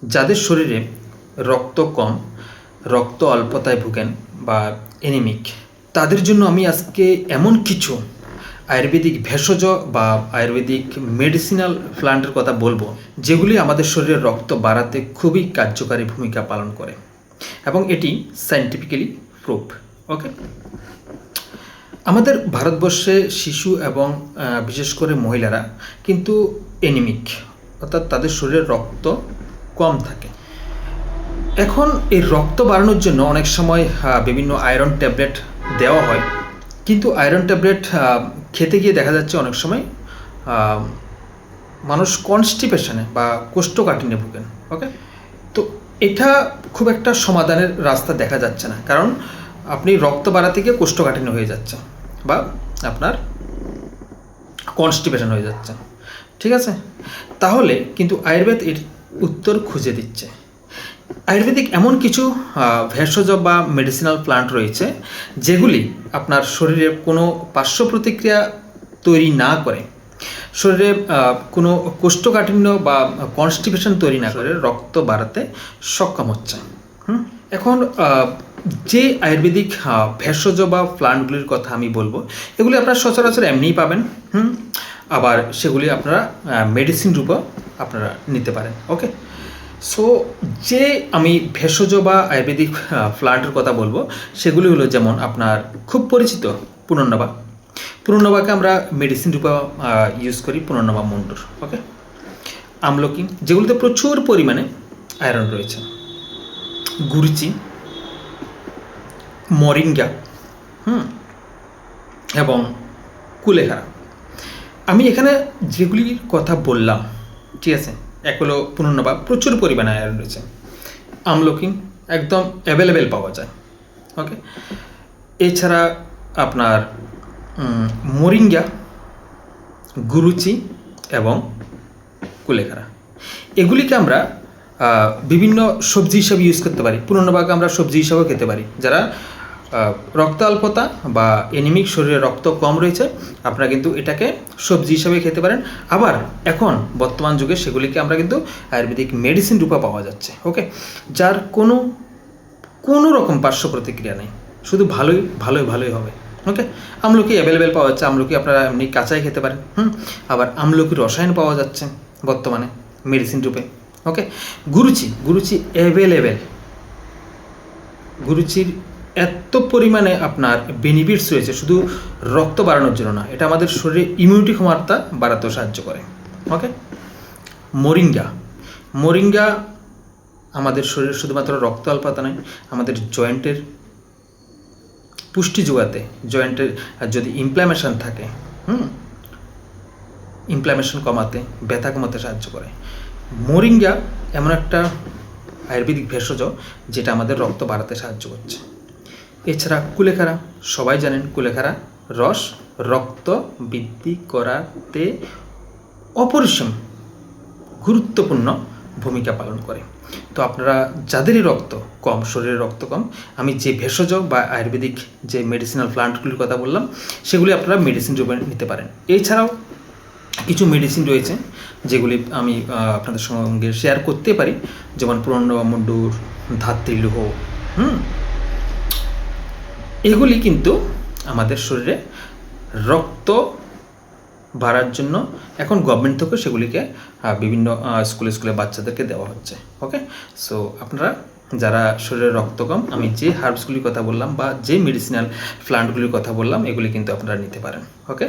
যাদের শরীরে রক্ত কম, রক্ত অল্পতায় ভুগেন বা এনিমিক, তাদের জন্য আমি আজকে এমন কিছু আয়ুর্বেদিক ভেষজ বা আয়ুর্বেদিক মেডিসিনাল প্লান্টের কথা বলবো, যেগুলি আমাদের শরীরের রক্ত বাড়াতে খুবই কার্যকারী ভূমিকা পালন করে এবং এটি সায়েন্টিফিক্যালি প্রুফ। ওকে, আমাদের ভারতবর্ষে শিশু এবং বিশেষ করে মহিলারা কিন্তু এনিমিক, অর্থাৎ তাদের শরীরে রক্ত কম থাকে। এখন এই রক্ত বাড়ানোর জন্য অনেক সময় বিভিন্ন আয়রন ট্যাবলেট দেওয়া হয়, কিন্তু আয়রন ট্যাবলেট খেতে গিয়ে দেখা যাচ্ছে অনেক সময় মানুষ কনস্টিপেশনে বা কোষ্ঠকাঠিন্যে ভোগেন। ওকে, তো এটা খুব একটা সমাধানের রাস্তা দেখা যাচ্ছে না, কারণ আপনি রক্ত বাড়াতে গিয়ে কোষ্ঠকাঠিন্য হয়ে যাচ্ছে বা আপনার কনস্টিপেশন হয়ে যাচ্ছে, ঠিক আছে? তাহলে কিন্তু আয়ুর্বেদ এর উত্তর খুঁজে দিচ্ছে। আয়ুর্বেদিক এমন কিছু ভেষজ বা মেডিসিনাল প্লান্ট রয়েছে যেগুলি আপনার শরীরে কোনো পার্শ্ব প্রতিক্রিয়া তৈরি না করে, শরীরে কোনো কোষ্ঠকাঠিন্য বা কনস্টিপেশন তৈরি না করে রক্ত বাড়াতে সক্ষম হচ্ছে। এখন যে আয়ুর্বেদিক ভেষজ বা প্লান্টগুলির কথা আমি বলবো, এগুলি আপনারা সচরাচর এমনিই পাবেন, আবার সেগুলি আপনারা মেডিসিন রূপেও আপনারা নিতে পারেন। ওকে, সো যে আমি ভেষজ বা আয়ুর্বেদিক প্লান্টের কথা বলবো সেগুলি হলো, যেমন আপনার খুব পরিচিত পুনর্নবা। পুনর্নবাকে আমরা মেডিসিন রূপে ইউজ করি, পুনর্নবা মুন্ডুর। ওকে, আমলকি, যেগুলিতে প্রচুর পরিমাণে আয়রন রয়েছে, গুরুচি, মরিঙ্গা, এবং কুলেখাড়া। আমি এখানে যেগুলির কথা বললাম, ঠিক আছে, এক হলো পুনর্নবা, প্রচুর পরিমাণে আয়রন রয়েছে। আমলকি একদম অ্যাভেলেবেল পাওয়া যায়। ওকে, এছাড়া আপনার মরিঙ্গা, গুরুচি এবং কুলেখাড়া, এগুলিকে আমরা বিভিন্ন সবজি হিসাবে ইউজ করতে পারি। পুনর্নবাকে আমরা সবজি হিসাবেও খেতে পারি। যারা রক্ত অল্পতা বা এনিমিক, শরীরে রক্ত কম রয়েছে, আপনারা কিন্তু এটাকে সবজি হিসাবে খেতে পারেন। আবার এখন বর্তমান যুগে সেগুলিকে আমরা কিন্তু আয়ুর্বেদিক মেডিসিন রূপে পাওয়া যাচ্ছে। ওকে, যার কোনো রকম পার্শ্ব প্রতিক্রিয়া নেই, শুধু ভালোই হবে। ওকে, আমলকি অ্যাভেলেবেল পাওয়া যাচ্ছে, আমলকি আপনারা এমনি কাঁচাই খেতে পারেন। আবার আমলকি রসায়ন পাওয়া যাচ্ছে বর্তমানে মেডিসিন রূপে। ওকে, গুরুচি অ্যাভেলেবেল। গুরুচির এত পরিমাণে আপনার বেনিফিটস রয়েছে, শুধু রক্ত বাড়ানোর জন্য না, এটা আমাদের শরীরে ইমিউনিটি ক্ষমতা বাড়াতেও সাহায্য করে। ওকে, মরিঙ্গা আমাদের শরীরে শুধুমাত্র রক্ত অল্পতা নয়, আমাদের জয়েন্টের পুষ্টি যোগাতে, জয়েন্টের যদি ইনফ্ল্যামেশন থাকে, ইনফ্ল্যামেশন কমাতে, ব্যথা কমাতে সাহায্য করে। মরিঙ্গা এমন একটা আয়ুর্বেদিক ভেষজ যেটা আমাদের রক্ত বাড়াতে সাহায্য করছে। এছাড়া কুলেখাড়া, সবাই জানেন কুলেখাড়া রস রক্ত বৃদ্ধি করাতে অপরিসীম গুরুত্বপূর্ণ ভূমিকা পালন করে। তো আপনারা যাদেরই রক্ত কম, শরীরে রক্ত কম, আমি যে ভেষজ বা আয়ুর্বেদিক যে মেডিসিনাল প্লান্টগুলির কথা বললাম সেগুলি আপনারা মেডিসিন রূপে নিতে পারেন। এছাড়াও কিছু মেডিসিন রয়েছে যেগুলি আমি আপনাদের সঙ্গে শেয়ার করতে পারি, যেমন পুনর্নবা মুন্ডুর, ধাত্রীলৌহ, এগুলি কিন্তু আমাদের শরীরে রক্ত বাড়ার জন্য এখন গভর্নমেন্ট থেকে সেগুলিকে বিভিন্ন স্কুলে বাচ্চাদেরকে দেওয়া হচ্ছে। ওকে, সো আপনারা যারা শরীরে রক্ত কম, আমি যে হার্বসগুলির কথা বললাম বা যে মেডিসিনাল প্লান্টগুলির কথা বললাম, এগুলি কিন্তু আপনারা নিতে পারেন। ওকে।